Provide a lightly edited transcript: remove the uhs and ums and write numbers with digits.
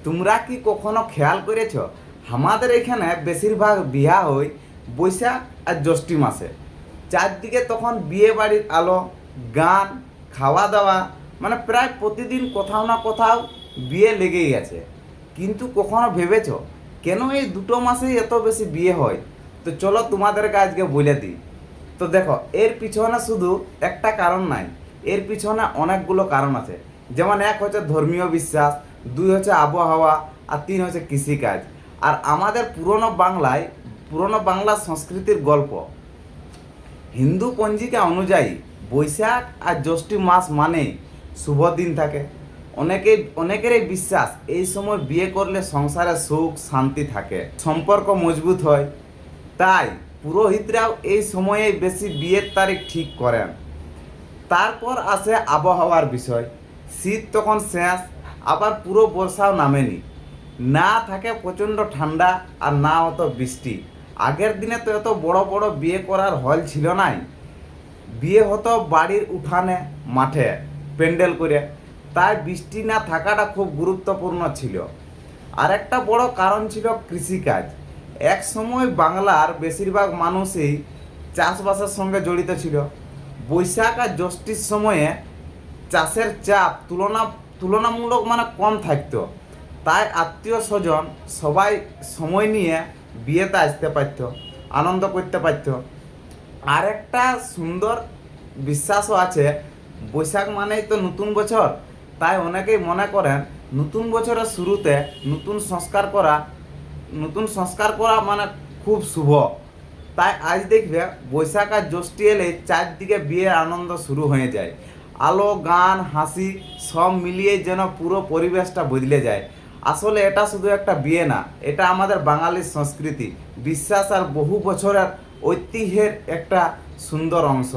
তোমরা কি কখনো খেয়াল করেছ আমাদের এখানে বেশিরভাগ বিয়া হয় বৈশাখ আর জ্যৈষ্ঠ মাসে। চারদিকে তখন বিয়ে বাড়ির আলো, গান, খাওয়া দাওয়া, মানে প্রায় প্রতিদিন কোথাও না কোথাও বিয়ে লেগেই আছে। কিন্তু কখনো ভেবেছ কেন এই দুটো মাসেই এত বেশি বিয়ে হয়? তো চলো তোমাদেরকে আজকে বলে দিই। তো দেখো, এর পিছনে শুধু একটা কারণ নাই, এর পিছনে অনেকগুলো কারণ আছে। যেমন এক হচ্ছে ধর্মীয় বিশ্বাস, দুই হচ্ছে আবহাওয়া, আর তিন হচ্ছে কৃষিকাজ। আর আমাদের পুরনো বাংলা সংস্কৃতির গল্প। হিন্দু পঞ্জিকা অনুযায়ী বৈশাখ আর জ্যৈষ্ঠ মাস মানে শুভ দিন থাকে। অনেকেরই বিশ্বাস এই সময় বিয়ে করলে সংসারে সুখ শান্তি থাকে, সম্পর্ক মজবুত হয়। তাই পুরোহিতরাও এই সময়ে বেশি বিয়ের তারিখ ঠিক করেন। তারপর আসে আবহাওয়ার বিষয়। শীত তখন শেষ, আবার পুরো বর্ষাও নামেনি, না থাকে প্রচণ্ড ঠান্ডা আর না অত বৃষ্টি। আগের দিনে তো এত বড় বড় বিয়ে করার হল ছিল নাই, বিয়ে হতো বাড়ির উঠানে, মাঠে প্যান্ডেল করে। তাই বৃষ্টি না থাকাটা খুব গুরুত্বপূর্ণ ছিল। আর একটা বড় কারণ ছিল কৃষিকাজ। এক সময় বাংলার বেশিরভাগ মানুষই চাষবাসের সঙ্গে জড়িত ছিল। বৈশাখ আর জ্যৈষ্ঠীর সময়ে চাষের চাপ তুলনামূলক কম থাকতো। তাই আত্মীয় স্বজন সবাই সময় নিয়ে বিয়েতে আসতে পারত, আনন্দ করতে পারত। আর একটা সুন্দর বিশ্বাসও আছে, বৈশাখ মানেই তো নতুন বছর। তাই অনেকেই মনে করেন নতুন বছরের শুরুতে নতুন সংস্কার করা মানে খুব শুভ। তাই আজ দেখবে বৈশাখ আর জ্যৈষ্ঠ এলে চারদিকে বিয়ের আনন্দ শুরু হয়ে যায়। আলো, গান, হাসি সব মিলিয়ে যেন পুরো পরিবেশটা বদলে যায়। আসলে এটা শুধু একটা বিয়ে না, এটা আমাদের বাঙালির সংস্কৃতি, বিশ্বাস আর বহু বছরের ঐতিহ্যের একটা সুন্দর অংশ।